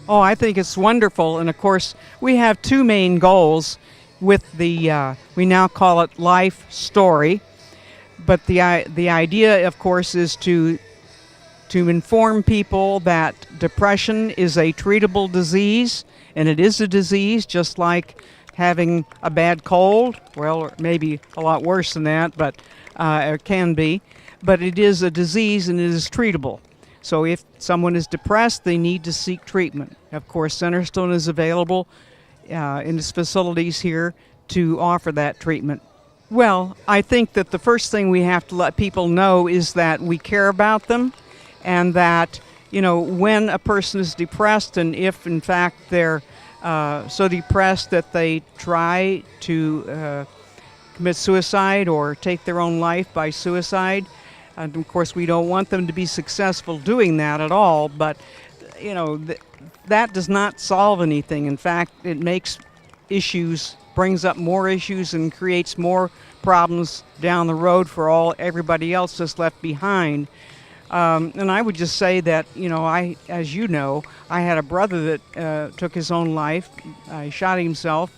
Oh, I think it's wonderful. And of course, we have two main goals with the, we now call it Life Story. But the idea, of course, is to inform people that depression is a treatable disease, and it is a disease just like having a bad cold, well, or maybe a lot worse than that, but it can be. But it is a disease and it is treatable. So if someone is depressed, they need to seek treatment. Of course, Centerstone is available in its facilities here to offer that treatment. Well, I think that the first thing we have to let people know is that we care about them, and that, you know, when a person is depressed, and if in fact they're so depressed that they try to commit suicide or take their own life by suicide, and of course we don't want them to be successful doing that at all, but you know, that does not solve anything. In fact, it makes issues, brings up more issues and creates more problems down the road for everybody else that's left behind. And I would just say that, you know, as you know, I had a brother that took his own life. He shot himself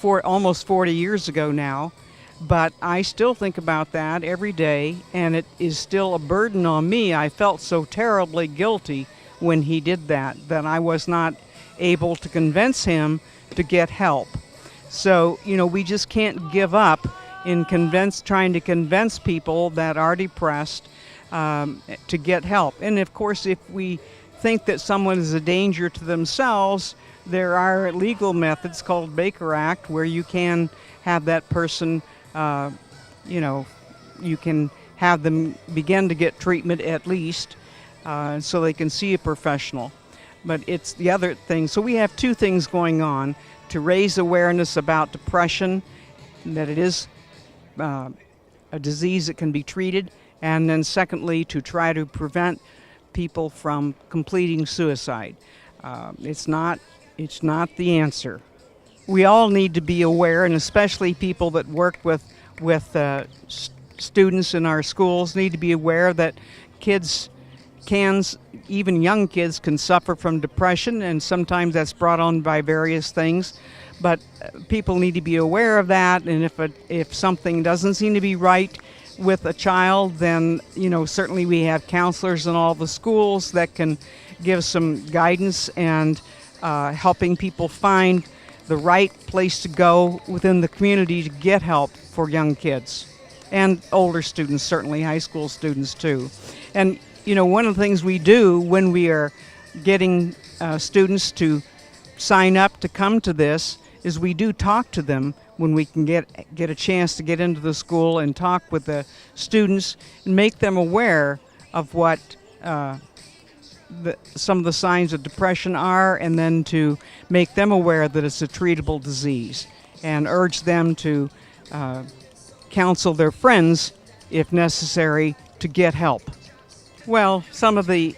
almost 40 years ago now. But I still think about that every day, and it is still a burden on me. I felt so terribly guilty when he did that I was not able to convince him to get help. So, you know, we just can't give up in trying to convince people that are depressed to get help. And of course, if we think that someone is a danger to themselves, there are legal methods called Baker Act where you can have that person, you know, you can have them begin to get treatment at least, so they can see a professional. But it's the other thing. So we have two things going on: to raise awareness about depression, that it is a disease that can be treated, and then secondly, to try to prevent people from completing suicide. It's not the answer. We all need to be aware, and especially people that work with students in our schools need to be aware that even young kids can suffer from depression, and sometimes that's brought on by various things. But people need to be aware of that, and if something doesn't seem to be right with a child, then, you know, certainly we have counselors in all the schools that can give some guidance and helping people find the right place to go within the community to get help for young kids and older students, certainly high school students too. And you know, one of the things we do when we are getting students to sign up to come to this is we do talk to them when we can get a chance to get into the school and talk with the students and make them aware of what some of the signs of depression are, and then to make them aware that it's a treatable disease, and urge them to counsel their friends, if necessary, to get help. Well, some of the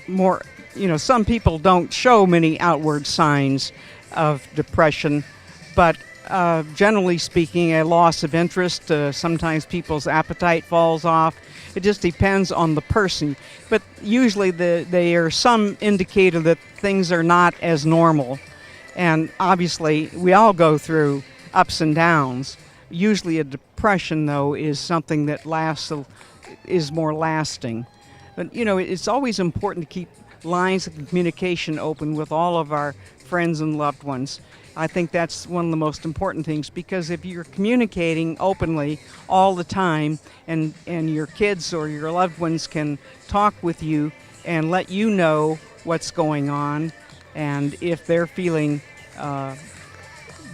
more, you know, some people don't show many outward signs of depression, but generally speaking, a loss of interest. Sometimes people's appetite falls off. It just depends on the person. But usually they are some indicator that things are not as normal. And obviously, we all go through ups and downs. Usually a depression, though, is something that is more lasting. But, it's always important to keep lines of communication open with all of our friends and loved ones. I think that's one of the most important things, because if you're communicating openly all the time and your kids or your loved ones can talk with you and let you know what's going on, and if they're feeling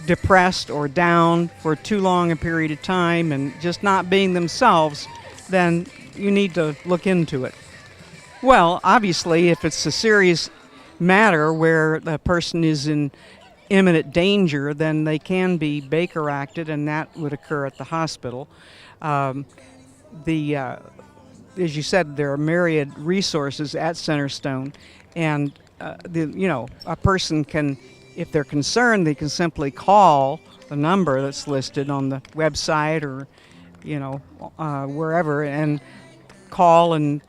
depressed or down for too long a period of time and just not being themselves, then you need to look into it. Well, obviously, if it's a serious matter where the person is in imminent danger, then they can be Baker acted, and that would occur at the hospital. As you said, there are myriad resources at Centerstone, and a person can, if they're concerned, they can simply call the number that's listed on the website or wherever, and call and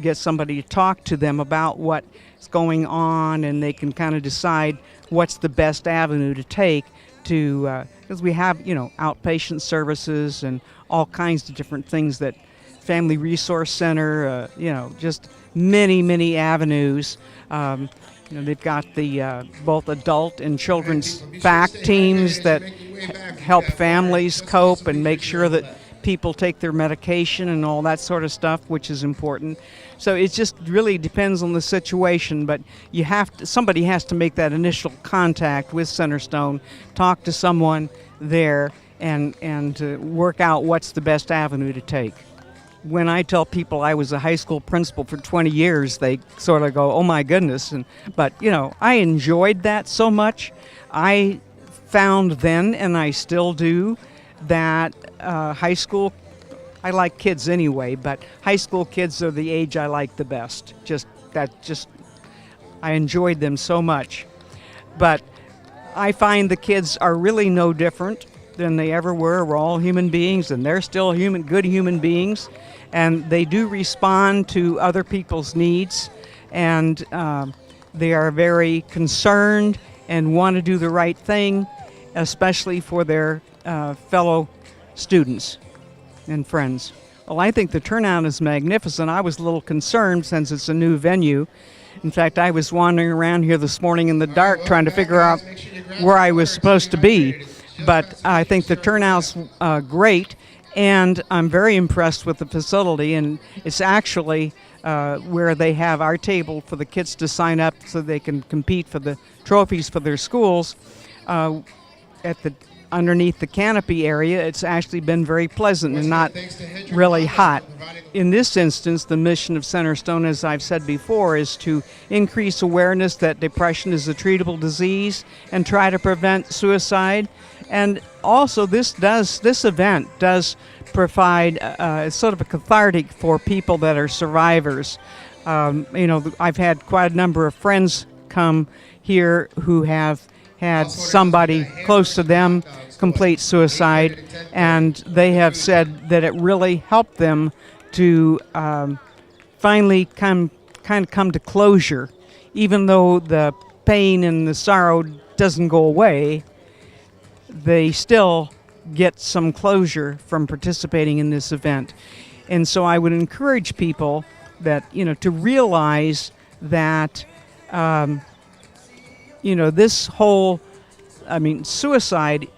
get somebody to talk to them about what's going on, and they can kind of decide what's the best avenue to take to, because we have, outpatient services and all kinds of different things that Family Resource Center, just many, many avenues. They've got the both adult and children's FACT teams that help families cope and make sure that people take their medication and all that sort of stuff, which is important. So it just really depends on the situation, but somebody has to make that initial contact with Centerstone, talk to someone there, and work out what's the best avenue to take. When I tell people I was a high school principal for 20 years, they sort of go, oh my goodness. But I enjoyed that so much. I found then, and I still do, that high school, I like kids anyway, but high school kids are the age I like the best. I enjoyed them so much. But I find the kids are really no different than they ever were. We're all human beings, and they're still good human beings, and they do respond to other people's needs, and they are very concerned and want to do the right thing, especially for their fellow students and friends. Well, I think the turnout is magnificent. I was a little concerned since it's a new venue. In fact, I was wandering around here this morning in the dark trying to figure out where I was supposed to be. But I think the turnout's great, and I'm very impressed with the facility. And it's actually where they have our table for the kids to sign up so they can compete for the trophies for their schools. Underneath the canopy area, it's actually been very pleasant and not really hot. In this instance, the mission of Centerstone, as I've said before, is to increase awareness that depression is a treatable disease and try to prevent suicide. And also, this event does provide sort of a cathartic for people that are survivors. I've had quite a number of friends come here who have had somebody close to them complete suicide, and they have said that it really helped them to finally come to closure. Even though the pain and the sorrow doesn't go away, they still get some closure from participating in this event. And so I would encourage people that, to realize that this whole, suicide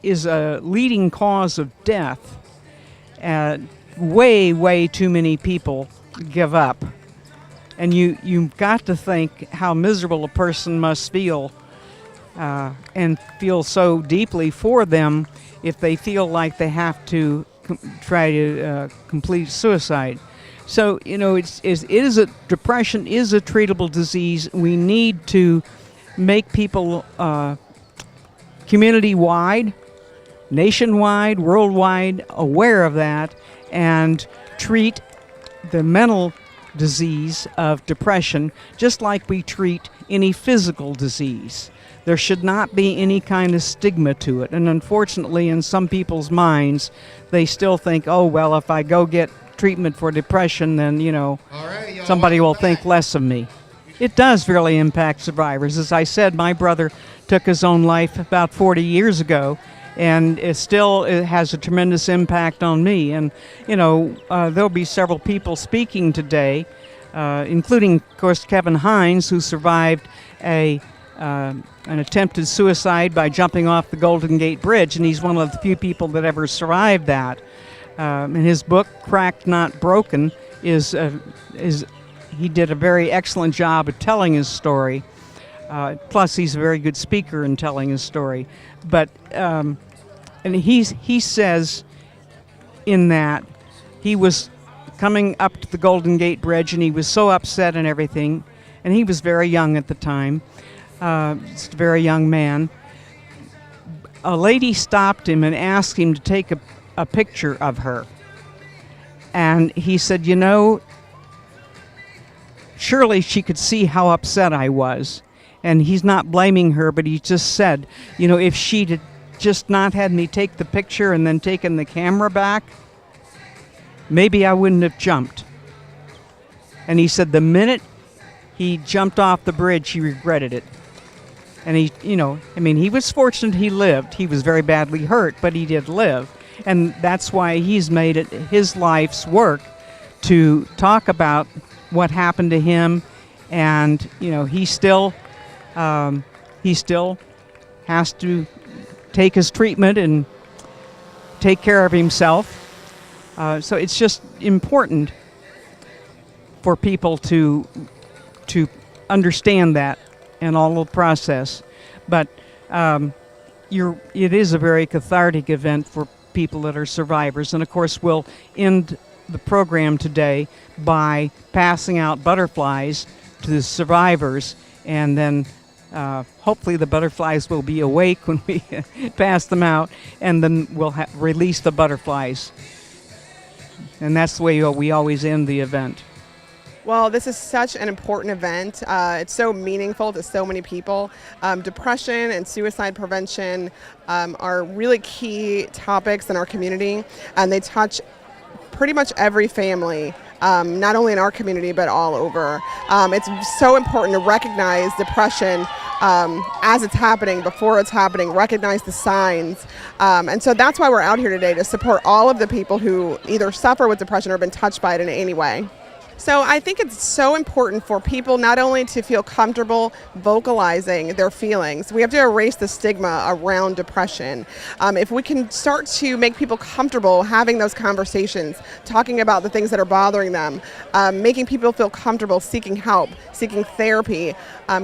is a leading cause of death. Way, way too many people give up. And you've got to think how miserable a person must feel, and feel so deeply for them if they feel like they have to try to complete suicide. So, depression is a treatable disease. We need to make people community-wide, nationwide, worldwide aware of that, and treat the mental disease of depression, just like we treat any physical disease. There should not be any kind of stigma to it. And unfortunately, in some people's minds, they still think, oh, well, if I go get treatment for depression, then, somebody will think less of me. It does really impact survivors. As I said, my brother took his own life about 40 years ago, and it has a tremendous impact on me. And, there'll be several people speaking today, including, of course, Kevin Hines, who survived an attempted suicide by jumping off the Golden Gate Bridge, and he's one of the few people that ever survived that. And his book, Cracked Not Broken, he did a very excellent job of telling his story. Plus, he's a very good speaker in telling his story. But and he says in that he was coming up to the Golden Gate Bridge, and he was so upset and everything, and he was very young at the time, just a very young man. A lady stopped him and asked him to take a picture of her. And he said, surely she could see how upset I was. And he's not blaming her, but he just said, if she'd just not had me take the picture and then taken the camera back, maybe I wouldn't have jumped. And he said the minute he jumped off the bridge, he regretted it. And he was fortunate he lived. He was very badly hurt, but he did live. And that's why he's made it his life's work to talk about what happened to him. And, he still has to take his treatment and take care of himself. So it's just important for people to understand that and all the process. But it is a very cathartic event for people that are survivors. And of course, we'll end the program today by passing out butterflies to the survivors, and then hopefully the butterflies will be awake when we pass them out, and then we'll release the butterflies. And that's the way we always end the event. Well, this is such an important event. It's so meaningful to so many people. Depression and suicide prevention are really key topics in our community, and they touch pretty much every family, not only in our community, but all over. It's so important to recognize depression as it's happening, before it's happening, recognize the signs. And so that's why we're out here today, to support all of the people who either suffer with depression or have been touched by it in any way. So I think it's so important for people not only to feel comfortable vocalizing their feelings. We have to erase the stigma around depression. If we can start to make people comfortable having those conversations, talking about the things that are bothering them, making people feel comfortable seeking help, seeking therapy,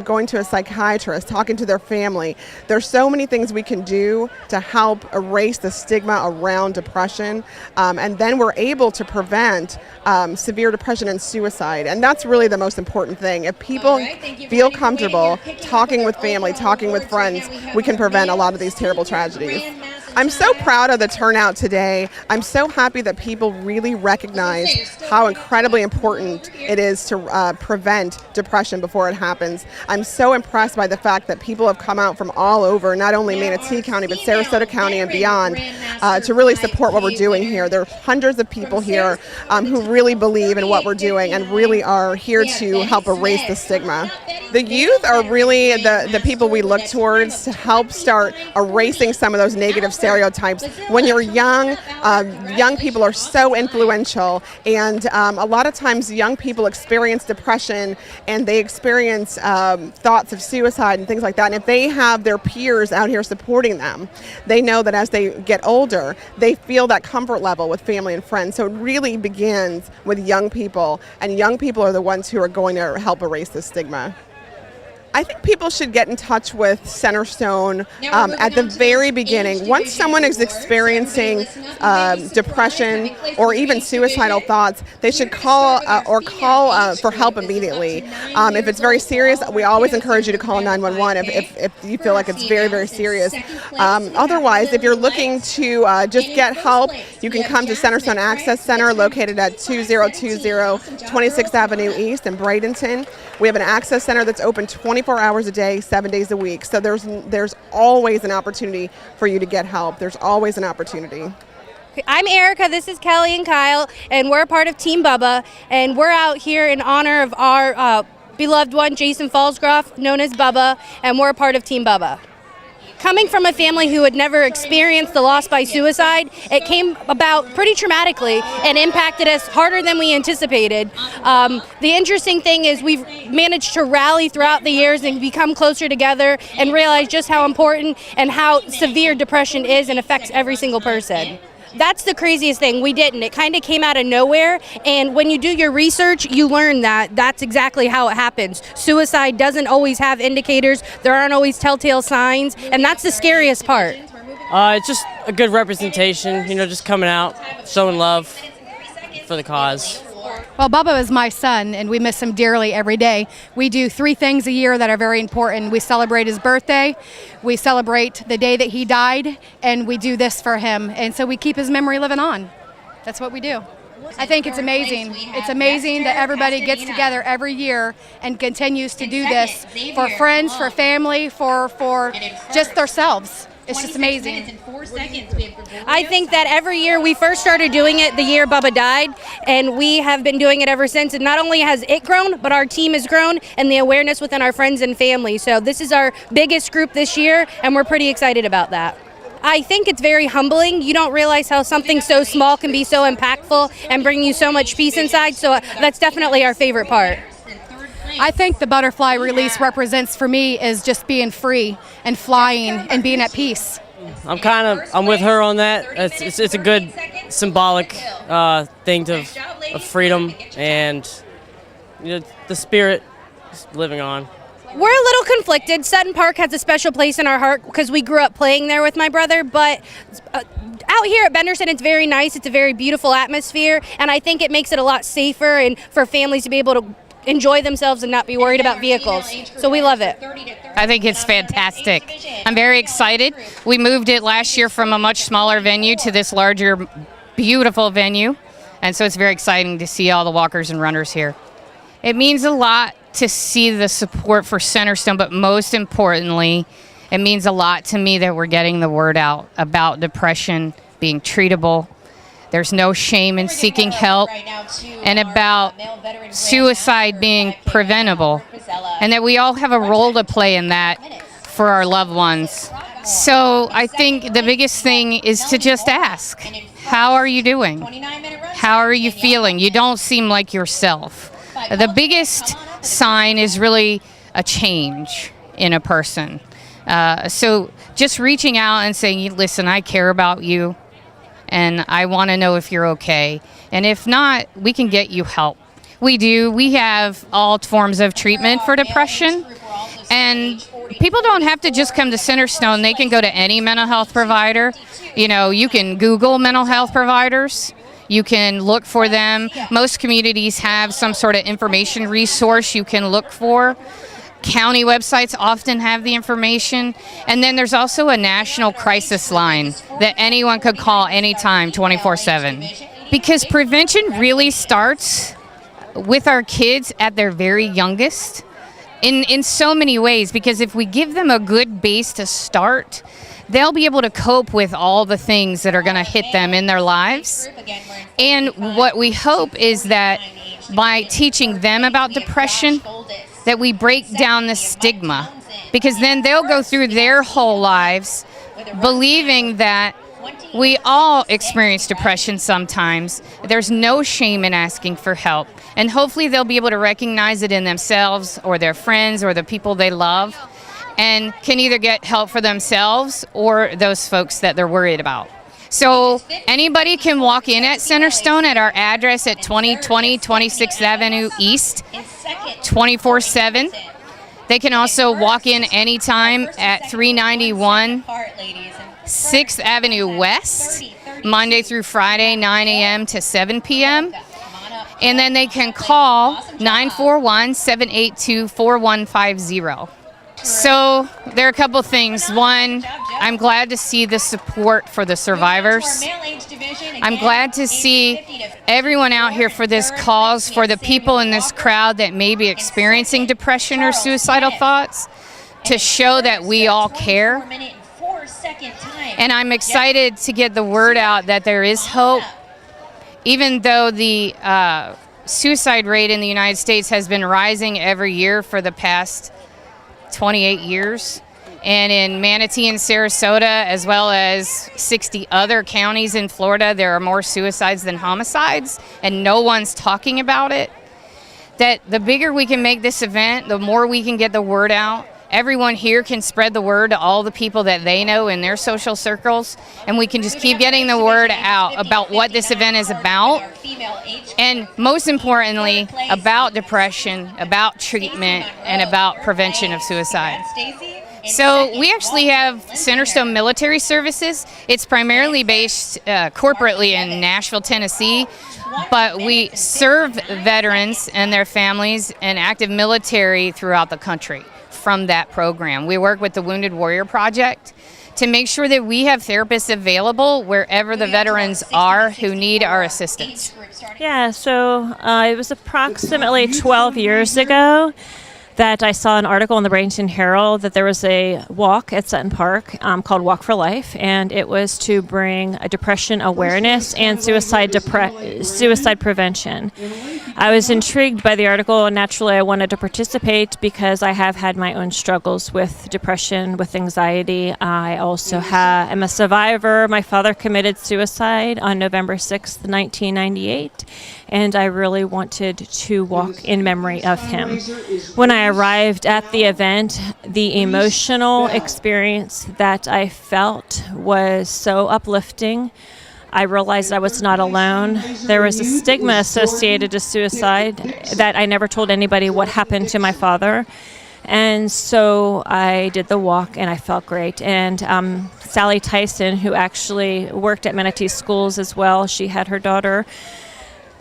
going to a psychiatrist, talking to their family. There's so many things we can do to help erase the stigma around depression, and then we're able to prevent severe depression and suicide. And that's really the most important thing. If people feel comfortable talking with family, talking with friends, we can prevent a lot of these terrible tragedies. I'm so proud of the turnout today. I'm so happy that people really recognize how incredibly important it is to prevent depression before it happens. I'm so impressed by the fact that people have come out from all over, not only Manatee County, but Sarasota County and beyond, to really support what we're doing here. There are hundreds of people here who really believe in what we're doing and really are here to help erase the stigma. The youth are really the people we look towards to help start erasing some of those negative stereotypes. When you're young, young people are so influential, and a lot of times young people experience depression and they experience thoughts of suicide and things like that. And if they have their peers out here supporting them, they know that as they get older, they feel that comfort level with family and friends. So it really begins with young people, and young people are the ones who are going to help erase this stigma. I think people should get in touch with Centerstone at the very beginning. Once someone is experiencing depression or even suicidal thoughts, they should call for help immediately. If it's very serious, we always encourage you to call 911 if you feel like it's very, very serious. Otherwise, if you're looking to just get help, you can come to Centerstone Access Center located at 2020 26th Avenue East in Bradenton. We have an access center that's open 24 hours a day, 7 days a week. So there's always an opportunity for you to get help. There's always an opportunity. I'm Erica, this is Kelly and Kyle, and we're a part of Team Bubba, and we're out here in honor of our beloved one, Jason Fallsgroff, known as Bubba, and we're a part of Team Bubba. Coming from a family who had never experienced the loss by suicide, it came about pretty traumatically and impacted us harder than we anticipated. The interesting thing is we've managed to rally throughout the years and become closer together and realize just how important and how severe depression is and affects every single person. That's the craziest thing. We didn't. It kind of came out of nowhere, and when you do your research, you learn that that's exactly how it happens. Suicide doesn't always have indicators. There aren't always telltale signs, and that's the scariest part. It's just a good representation, just coming out, showing love for the cause. Well, Bubba is my son, and we miss him dearly every day. We do 3 things a year that are very important. We celebrate his birthday, we celebrate the day that he died, and we do this for him. And so we keep his memory living on. That's what we do. I think it's amazing. It's amazing that everybody gets together every year and continues to do this for friends, for family, for just themselves. It's just amazing. I think that every year we first started doing it the year Bubba died, and we have been doing it ever since. And not only has it grown, but our team has grown and the awareness within our friends and family. So this is our biggest group this year, and we're pretty excited about that. I think it's very humbling. You don't realize how something so small can be so impactful and bring you so much peace inside. So that's definitely our favorite part. I think the butterfly release represents for me is just being free and flying and being at peace. I'm with her on that. It's a good symbolic thing of freedom and the spirit living on. We're a little conflicted. Sutton Park has a special place in our heart because we grew up playing there with my brother, but out here at Benderson, it's very nice. It's a very beautiful atmosphere, and I think it makes it a lot safer and for families to be able to enjoy themselves and not be worried about vehicles. So we love it. I think it's fantastic. I'm very excited. We moved it last year from a much smaller venue to this larger, beautiful venue. And so it's very exciting to see all the walkers and runners here. It means a lot to see the support for Centerstone, but most importantly, it means a lot to me that we're getting the word out about depression being treatable. There's no shame in seeking help, and about suicide being preventable, and that we all have a role to play in that for our loved ones. So I think the biggest thing is to just ask, how are you doing? How are you feeling? You don't seem like yourself. The biggest sign is really a change in a person. So just reaching out and saying, listen, I care about you, and I want to know if you're okay. And if not, we can get you help. We do. We have all forms of treatment for depression. And people don't have to just come to Centerstone. They can go to any mental health provider. You can Google mental health providers. You can look for them. Most communities have some sort of information resource you can look for. County websites often have the information. And then there's also a national crisis line that anyone could call anytime, 24/7. Because prevention really starts with our kids at their very youngest in so many ways. Because if we give them a good base to start, they'll be able to cope with all the things that are going to hit them in their lives. And what we hope is that by teaching them about depression, that we break down the stigma, because then they'll go through their whole lives believing that we all experience depression sometimes. There's no shame in asking for help, and hopefully they'll be able to recognize it in themselves or their friends or the people they love, and can either get help for themselves or those folks that they're worried about. So anybody can walk in at Centerstone at our address at 2020 26th Avenue East, 24/7. They can also walk in anytime at 391 6th Avenue West, Monday through Friday, 9 a.m. to 7 p.m. And then they can call 941-782-4150. So there are a couple things. One, I'm glad to see the support for the survivors. I'm glad to see everyone out here for this cause, for the people in this crowd that may be experiencing depression or suicidal thoughts, to show that we all care. And I'm excited to get the word out that there is hope. Even though the suicide rate in the United States has been rising every year for the past 28 years, and in Manatee and Sarasota, as well as 60 other counties in Florida, there are more suicides than homicides, and no one's talking about it. That the bigger we can make this event, the more we can get the word out. Everyone here can spread the word to all the people that they know in their social circles, and we can just keep getting the word out about what this event is about, and most importantly, about depression, about treatment, and about prevention of suicide. So we actually have Centerstone Military Services. It's primarily based corporately in Nashville, Tennessee, but we serve veterans and their families and active military throughout the country from that program. We work with the Wounded Warrior Project to make sure that we have therapists available wherever the veterans are who need our assistance. Yeah, so it was approximately 12 years ago that I saw an article in the Bradenton Herald that there was a walk at Sutton Park called Walk for Life, and it was to bring a depression awareness and suicide prevention. I was intrigued by the article, and naturally I wanted to participate because I have had my own struggles with depression, with anxiety. I also am a survivor. My father committed suicide on November 6th, 1998, and I really wanted to walk in memory of him. When I arrived at the event, the emotional experience that I felt was so uplifting. I realized I was not alone. There was a stigma associated to suicide that I never told anybody what happened to my father. And so I did the walk, and I felt great. And Sally Tyson, who actually worked at Manatee Schools as well, she had her daughter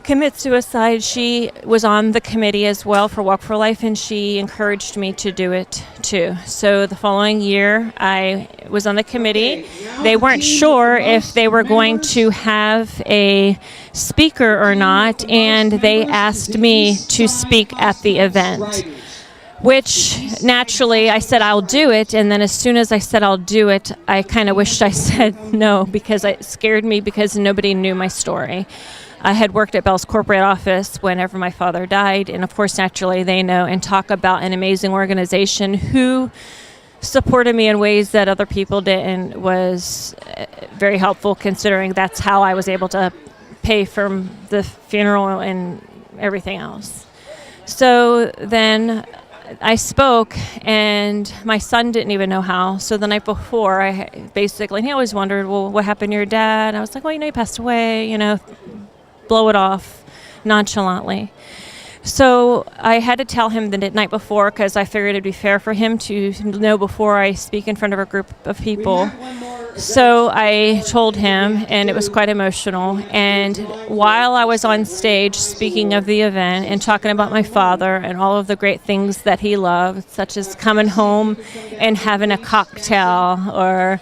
commit suicide. She was on the committee as well for Walk for Life, and she encouraged me to do it too. So the following year, I was on the committee. They weren't sure if they were going to have a speaker or not, and they asked me to speak at the event, which naturally I said I'll do it. And then as soon as I said I'll do it, I kind of wished I said no, because it scared me because nobody knew my story. I had worked at Bell's corporate office whenever my father died, and of course, naturally, they know and talk about an amazing organization who supported me in ways that other people didn't. Was very helpful, considering that's how I was able to pay for the funeral and everything else. So then I spoke, and my son didn't even know how. So the night before, and he always wondered, well, what happened to your dad? And I was like, well, he passed away, blow it off nonchalantly. So I had to tell him the night before, because I figured it'd be fair for him to know before I speak in front of a group of people. So I told him, and it was quite emotional. And while I was on stage speaking of the event and talking about my father and all of the great things that he loved, such as coming home and having a cocktail, or,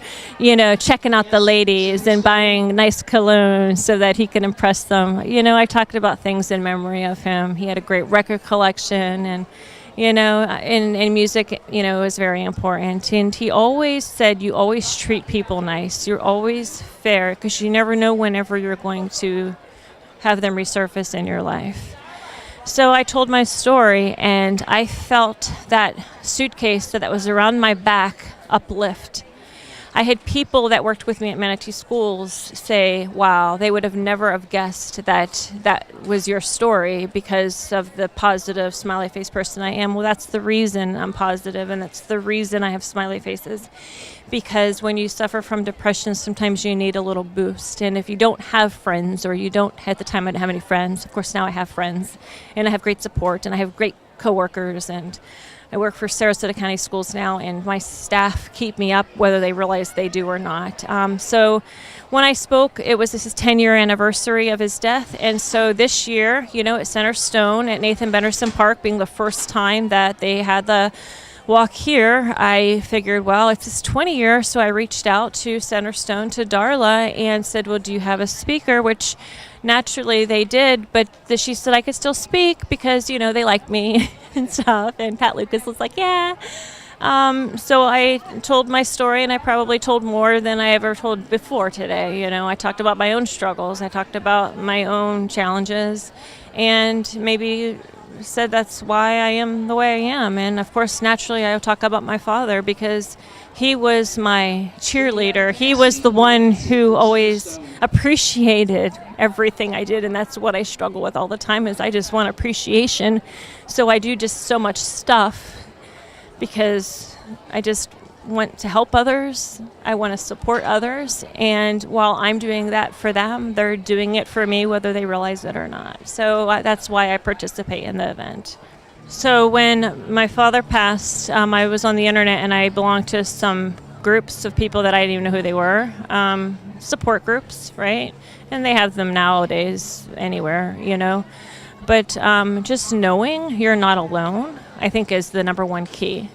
checking out the ladies and buying nice cologne so that he could impress them. I talked about things in memory of him. He had a great record collection, and in music, is very important. And he always said, you always treat people nice. You're always fair, because you never know whenever you're going to have them resurface in your life. So I told my story, and I felt that suitcase that was around my back uplift. I had people that worked with me at Manatee Schools say, wow, they would have never have guessed that was your story because of the positive smiley face person I am. Well, that's the reason I'm positive, and that's the reason I have smiley faces. Because when you suffer from depression, sometimes you need a little boost. And if you don't have friends, or at the time I didn't have any friends, of course now I have friends, and I have great support, and I have great coworkers, and I work for Sarasota County Schools now, and my staff keep me up whether they realize they do or not. So when I spoke, it was his 10-year anniversary of his death, and so this year, at Center Stone at Nathan Benderson Park, being the first time that they had the walk here, I figured, well, it's his 20 year, so I reached out to Center Stone, to Darla, and said, well, do you have a speaker? Which naturally they did, but she said I could still speak because, they like me and stuff, and Pat Lucas was like, yeah. So I told my story, and I probably told more than I ever told before today. I talked about my own struggles. I talked about my own challenges, and maybe said that's why I am the way I am. And of course, naturally, I talk about my father because he was my cheerleader. He was the one who always appreciated everything I did, and that's what I struggle with all the time is I just want appreciation. So I do just so much stuff because I just want to help others. I want to support others. And while I'm doing that for them, they're doing it for me, whether they realize it or not. So that's why I participate in the event. So when my father passed, I was on the internet and I belonged to some groups of people that I didn't even know who they were. Support groups, right? And they have them nowadays anywhere, But just knowing you're not alone, I think is the number one key.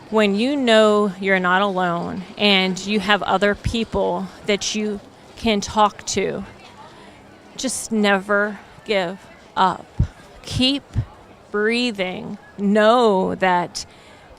When you know you're not alone and you have other people that you can talk to, just never give up. Keep breathing. Know that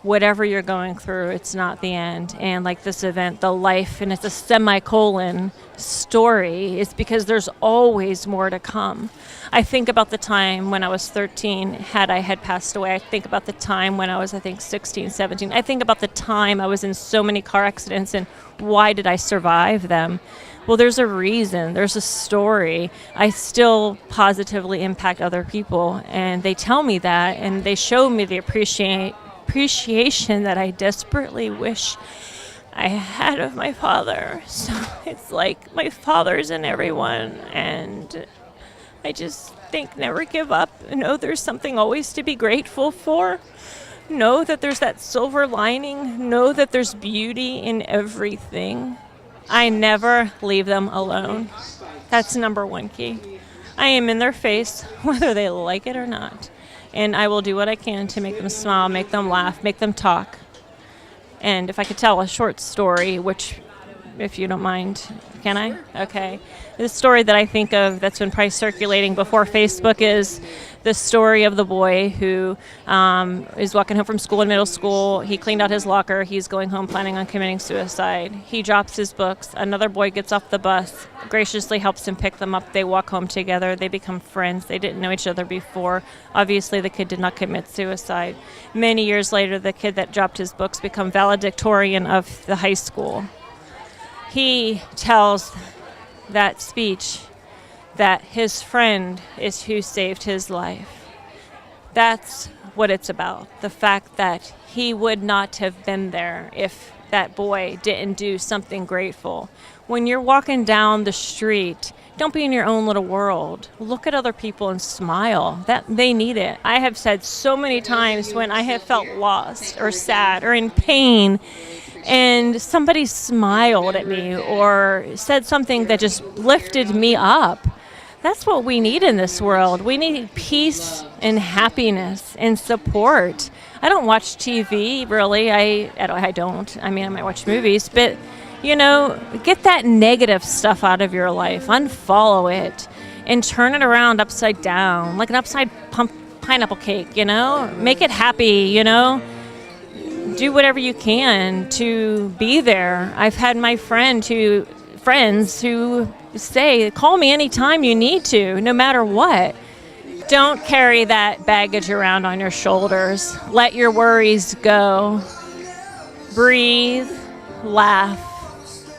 whatever you're going through, it's not the end. And like this event, the life, and it's a semicolon story, is because there's always more to come. I think about the time when I was 13, had I had passed away. I think about the time when I was, 16, 17. I think about the time I was in so many car accidents and why did I survive them? Well, there's a reason. There's a story. I still positively impact other people, and they tell me that, and they show me the appreciation that I desperately wish I had of my father. So it's like my father's in everyone, and I just think never give up. Know there's something always to be grateful for. Know that there's that silver lining. Know that there's beauty in everything. I never leave them alone. That's number one key. I am in their face, whether they like it or not. And I will do what I can to make them smile, make them laugh, make them talk. And if I could tell a short story, which, if you don't mind, can I? Okay. The story that I think of that's been probably circulating before Facebook is the story of the boy who is walking home from school in middle school. He cleaned out his locker. He's going home planning on committing suicide. He drops his books. Another boy gets off the bus, graciously helps him pick them up. They walk home together. They become friends. They didn't know each other before. Obviously, the kid did not commit suicide. Many years later, the kid that dropped his books become valedictorian of the high school. He tells that speech that his friend is who saved his life. That's what it's about. The fact that he would not have been there if that boy didn't do something grateful. When you're walking down the street, don't be in your own little world. Look at other people and smile. That they need it. I have said so many times when I have felt lost or sad or in pain, and somebody smiled at me or said something that just lifted me up. That's what we need in this world. We need peace and happiness and support. I don't watch TV, really. I don't. I mean, I might watch movies, but, get that negative stuff out of your life. Unfollow it and turn it around upside down, like an upside pineapple cake, Make it happy, Do whatever you can to be there. I've had my friends who say, call me anytime you need to, no matter what. Don't carry that baggage around on your shoulders. Let your worries go. Breathe, laugh,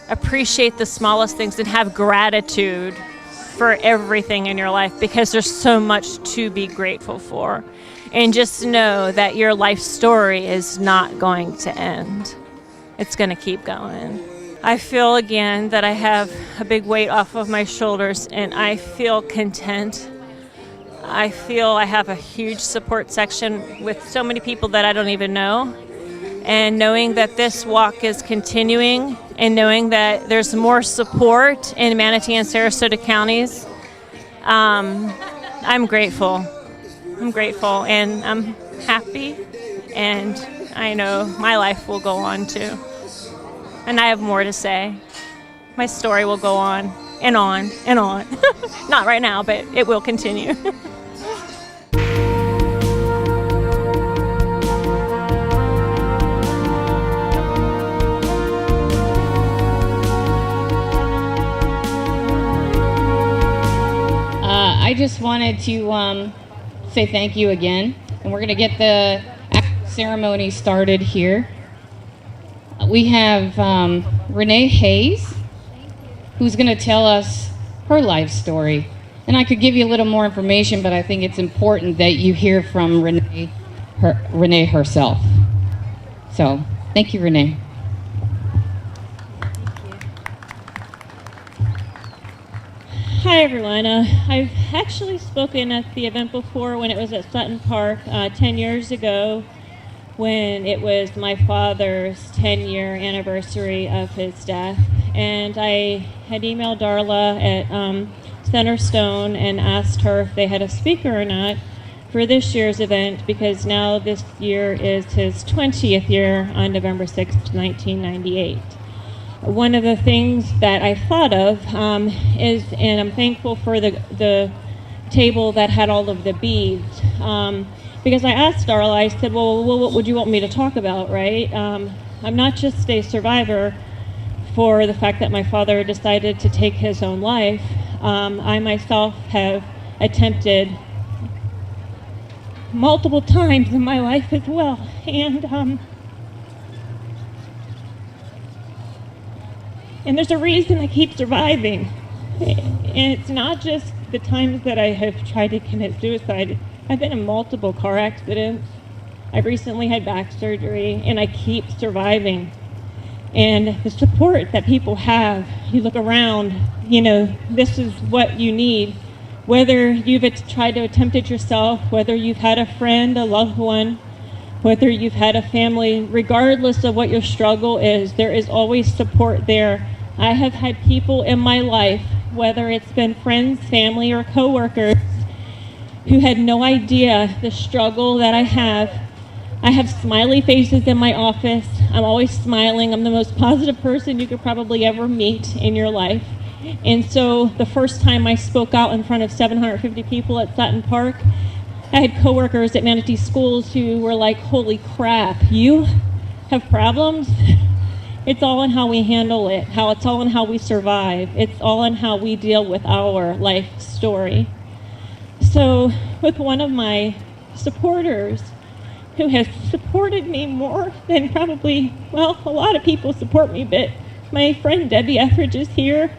appreciate the smallest things, and have gratitude for everything in your life because there's so much to be grateful for. And just know that your life story is not going to end. It's going to keep going. I feel again that I have a big weight off of my shoulders and I feel content. I feel I have a huge support section with so many people that I don't even know. And knowing that this walk is continuing and knowing that there's more support in Manatee and Sarasota counties, I'm grateful. I'm grateful and I'm happy, and I know my life will go on too. And I have more to say. My story will go on and on and on. Not right now, but it will continue. I just wanted to say thank you again, and we're going to get the ceremony started here. We have Renee Hayes, who's going to tell us her life story. And I could give you a little more information, but I think it's important that you hear from Renee herself. So, thank you, Renee. Hi everyone. I've actually spoken at the event before when it was at Sutton Park 10 years ago, when it was my father's 10-year anniversary of his death. And I had emailed Darla at Centerstone and asked her if they had a speaker or not for this year's event, because now this year is his 20th year on November 6th, 1998. One of the things that I thought of is, and I'm thankful for the table that had all of the beads, because I asked Darla, I said, well, what would you want me to talk about, right? I'm not just a survivor for the fact that my father decided to take his own life. I myself have attempted multiple times in my life as well, and there's a reason I keep surviving. And it's not just the times that I have tried to commit suicide. I've been in multiple car accidents. I've recently had back surgery, and I keep surviving. And the support that people have, you look around, you know, this is what you need. Whether you've tried to attempt it yourself, whether you've had a friend, a loved one, whether you've had a family, regardless of what your struggle is, there is always support there. I have had people in my life, whether it's been friends, family, or coworkers, who had no idea the struggle that I have. I have smiley faces in my office. I'm always smiling. I'm the most positive person you could probably ever meet in your life. And so the first time I spoke out in front of 750 people at Sutton Park, I had coworkers at Manatee Schools who were like, holy crap, you have problems? It's all in how we handle it, it's all in how we survive. It's all in how we deal with our life story. So with one of my supporters, who has supported me more than probably, well, a lot of people support me, but my friend Debbie Etheridge is here.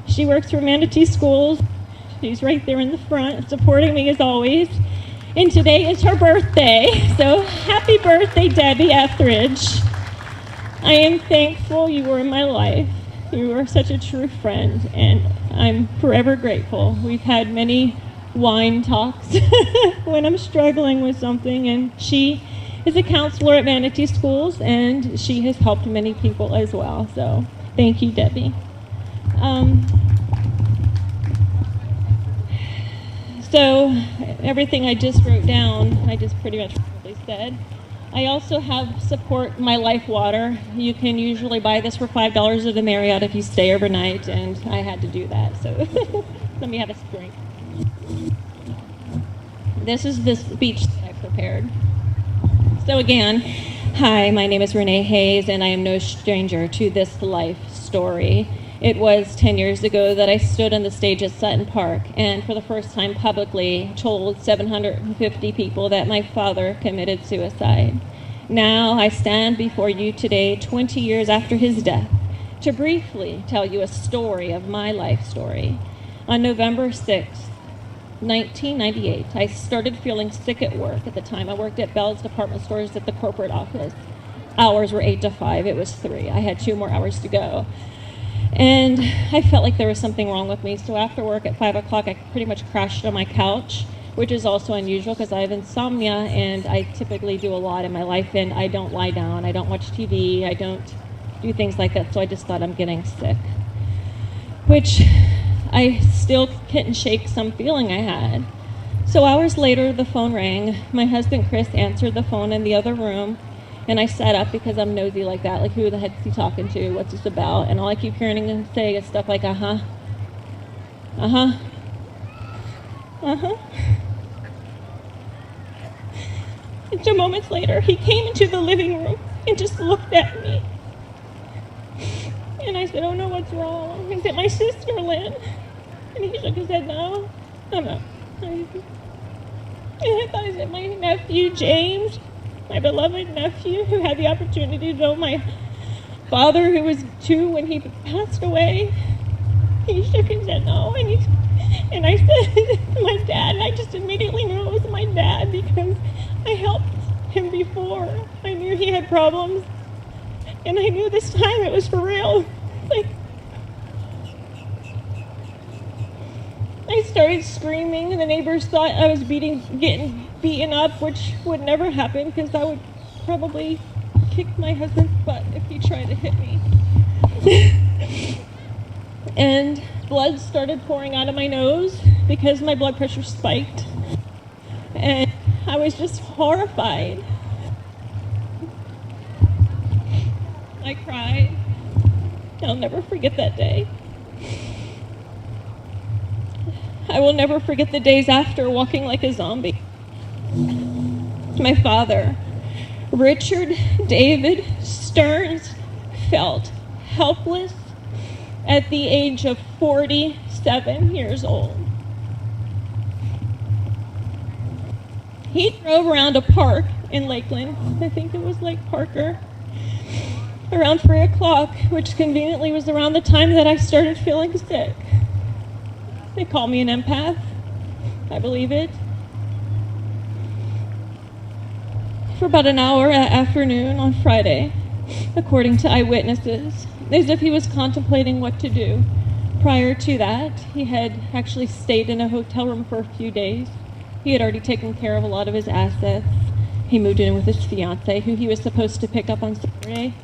She works for Manatee Schools. She's right there in the front, supporting me as always. And today is her birthday, so happy birthday, Debbie Etheridge. I am thankful you were in my life. You are such a true friend, and I'm forever grateful. We've had many wine talks when I'm struggling with something, and she is a counselor at Manatee Schools, and she has helped many people as well. So thank you, Debbie. So everything I just wrote down, I just pretty much probably said. I also have support My Life Water. You can usually buy this for $5 at the Marriott if you stay overnight, and I had to do that, so let me have a drink. This is the speech that I prepared. So again, hi, my name is Renee Hayes, and I am no stranger to this life story. It was 10 years ago that I stood on the stage at Sutton Park and for the first time publicly told 750 people that my father committed suicide. Now I stand before you today, 20 years after his death, to briefly tell you a story of my life story. On November 6th, 1998, I started feeling sick at work. At the time, I worked at Bell's Department Stores at the corporate office. Hours were 8 to 5. It was 3. I had 2 more hours to go. And I felt like there was something wrong with me. So after work at 5 o'clock, I pretty much crashed on my couch. which is also unusual because I have insomnia and I typically do a lot in my life, and I don't lie down, I don't watch TV, I don't do things like that, so I just thought I'm getting sick. Which I still couldn't shake some feeling I had. So hours later, the phone rang. My husband, Chris, answered the phone in the other room, and I sat up because I'm nosy like that. Like, who the heck is he talking to? What's this about? And all I keep hearing him say is stuff like, uh-huh, uh-huh, uh-huh. And 2 moments later, he came into the living room and just looked at me. And I said, oh no, what's wrong? Is it my sister, Lynn? And he shook his head, no, no. And I thought, is it my nephew, James, my beloved nephew, who had the opportunity to know my father, who was 2 when he passed away? He shook his head, no. And I said, my dad. And I just immediately knew it was my dad because I helped him before. I knew he had problems. And I knew this time it was for real. Like, I started screaming, and the neighbors thought I was getting beaten up, which would never happen because I would probably kick my husband's butt if he tried to hit me. And blood started pouring out of my nose because my blood pressure spiked. And I was just horrified. I cried. I'll never forget that day. I will never forget the days after, walking like a zombie. My father, Richard David Stearns, felt helpless at the age of 47 years old. He drove around a park in Lakeland, I think it was Lake Parker, around 3 o'clock, which conveniently was around the time that I started feeling sick. They call me an empath. I believe it. For about an hour that afternoon on Friday, according to eyewitnesses, as if he was contemplating what to do. Prior to that, he had actually stayed in a hotel room for a few days. He had already taken care of a lot of his assets. He moved in with his fiancée, who he was supposed to pick up on Saturday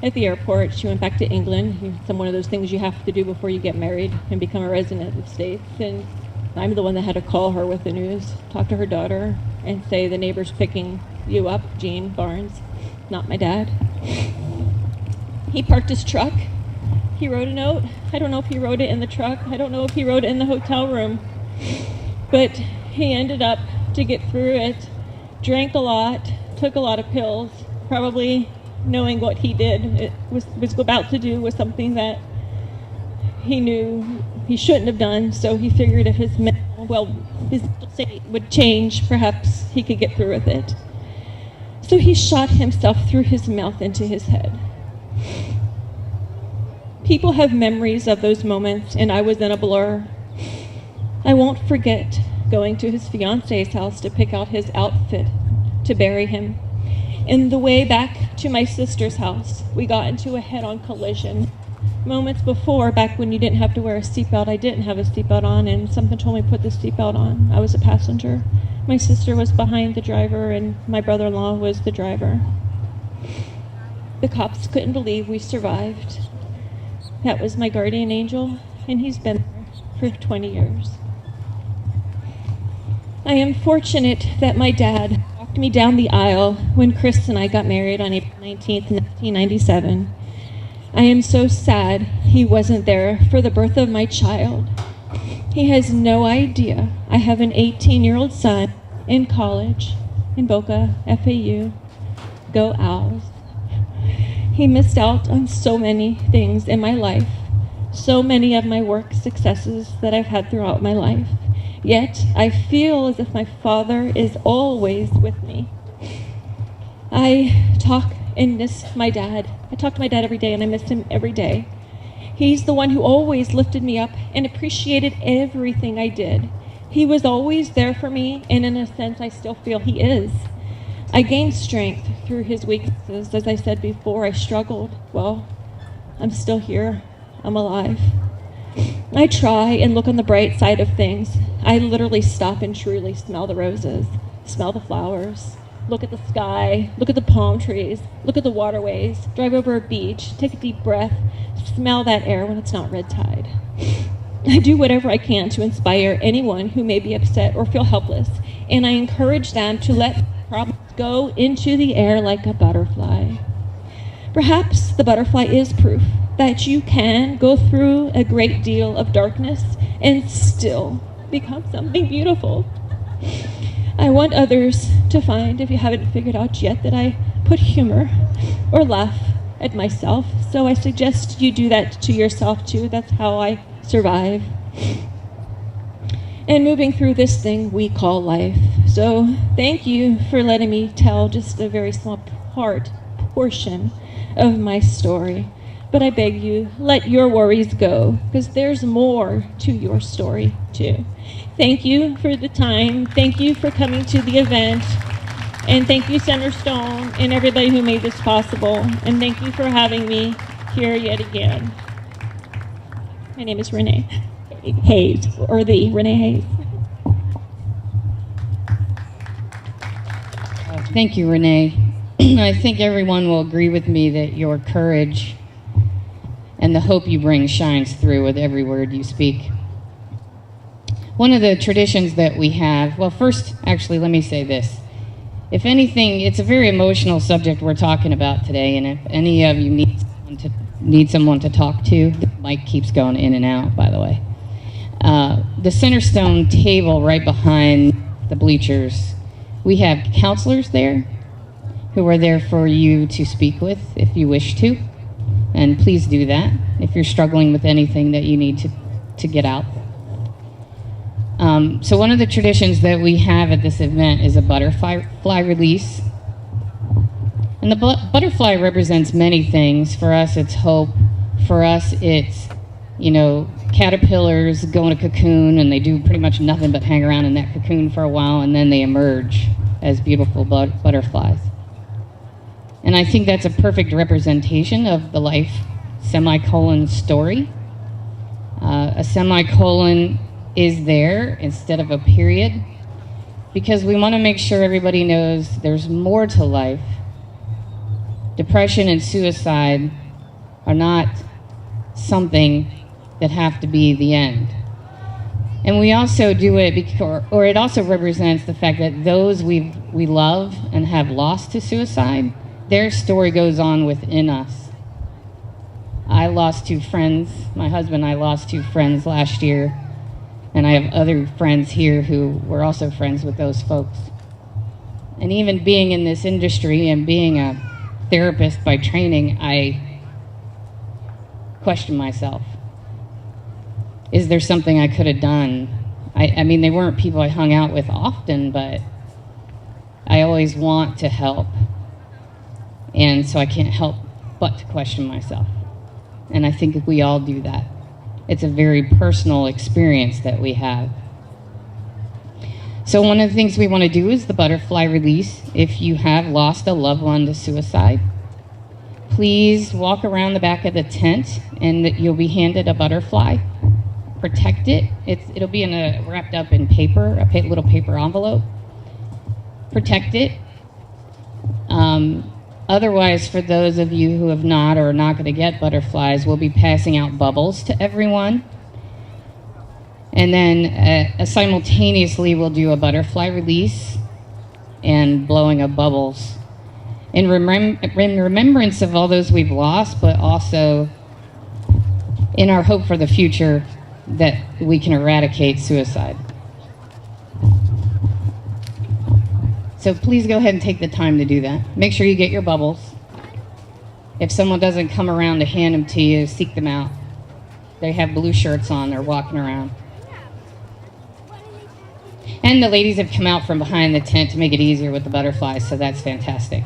at the airport. She went back to England. It's one of those things you have to do before you get married and become a resident of the States. And I'm the one that had to call her with the news, talk to her daughter, and say, the neighbor's picking you up, Gene Barnes, not my dad. He parked his truck. He wrote a note. I don't know if he wrote it in the truck. I don't know if he wrote it in the hotel room. But he ended up, to get through it, drank a lot, took a lot of pills, probably knowing what he did, was about to do, was something that he knew he shouldn't have done. So he figured if his mental state would change, perhaps he could get through with it. So he shot himself through his mouth into his head. People have memories of those moments, and I was in a blur. I won't forget going to his fiance's house to pick out his outfit to bury him. In the way back to my sister's house, we got into a head-on collision. Moments before, back when you didn't have to wear a seatbelt, I didn't have a seatbelt on, and something told me to put the seatbelt on. I was a passenger. My sister was behind the driver, and my brother-in-law was the driver. The cops couldn't believe we survived. That was my guardian angel, and he's been there for 20 years. I am fortunate that my dad walked me down the aisle when Chris and I got married on April 19th, 1997. I am so sad he wasn't there for the birth of my child. He has no idea I have an 18-year-old son in college in Boca, FAU. Go Owls. He missed out on so many things in my life, so many of my work successes that I've had throughout my life. Yet, I feel as if my father is always with me. I talk and miss my dad. I talk to my dad every day, and I miss him every day. He's the one who always lifted me up and appreciated everything I did. He was always there for me, and in a sense, I still feel he is. I gained strength through his weaknesses. As I said before, I struggled. Well, I'm still here. I'm alive. I try and look on the bright side of things. I literally stop and truly smell the roses, smell the flowers, look at the sky, look at the palm trees, look at the waterways, drive over a beach, take a deep breath, smell that air when it's not red tide. I do whatever I can to inspire anyone who may be upset or feel helpless, and I encourage them to let problems go into the air like a butterfly. Perhaps the butterfly is proof that you can go through a great deal of darkness and still become something beautiful. I want others to find, if you haven't figured out yet, that I put humor or laugh at myself, so I suggest you do that to yourself too. That's how I survive. And moving through this thing we call life. So thank you for letting me tell just a very small portion of my story. But I beg you, let your worries go, because there's more to your story too. Thank you for the time. Thank you for coming to the event. And thank you, Centerstone, and everybody who made this possible. And thank you for having me here yet again. My name is Renee Hayes, or the Renee Hayes. Thank you, Renee. I think everyone will agree with me that your courage and the hope you bring shines through with every word you speak. One of the traditions that we have, well, first, actually, let me say this. If anything, it's a very emotional subject we're talking about today, and if any of you need someone to talk to, the mic keeps going in and out, by the way. The Centerstone table right behind the bleachers, we have counselors there who are there for you to speak with if you wish to. And please do that if you're struggling with anything that you need to get out. So one of the traditions that we have at this event is a butterfly release. And the butterfly represents many things. For us, it's hope. For us, it's, caterpillars go in a cocoon and they do pretty much nothing but hang around in that cocoon for a while, and then they emerge as beautiful butterflies. And I think that's a perfect representation of the life semicolon story. A semicolon is there instead of a period because we want to make sure everybody knows there's more to life. Depression and suicide are not something that have to be the end. And we also do it because, or it also represents the fact that those we love and have lost to suicide, their story goes on within us. I lost 2 friends. My husband and I lost 2 friends last year. And I have other friends here who were also friends with those folks. And even being in this industry and being a therapist by training, I question myself. Is there something I could have done? I mean, they weren't people I hung out with often, but I always want to help. And so I can't help but to question myself. And I think we all do that. It's a very personal experience that we have. So one of the things we want to do is the butterfly release. If you have lost a loved one to suicide, please walk around the back of the tent and you'll be handed a butterfly. Protect it. It'll be wrapped up in paper, a little paper envelope. Protect it. Otherwise, for those of you who have not or are not going to get butterflies, we'll be passing out bubbles to everyone. And then simultaneously, we'll do a butterfly release and blowing of bubbles in remembrance of all those we've lost, but also in our hope for the future that we can eradicate suicide. So please go ahead and take the time to do that. Make sure you get your bubbles. If someone doesn't come around to hand them to you, seek them out. They have blue shirts on, they're walking around. And the ladies have come out from behind the tent to make it easier with the butterflies, so that's fantastic.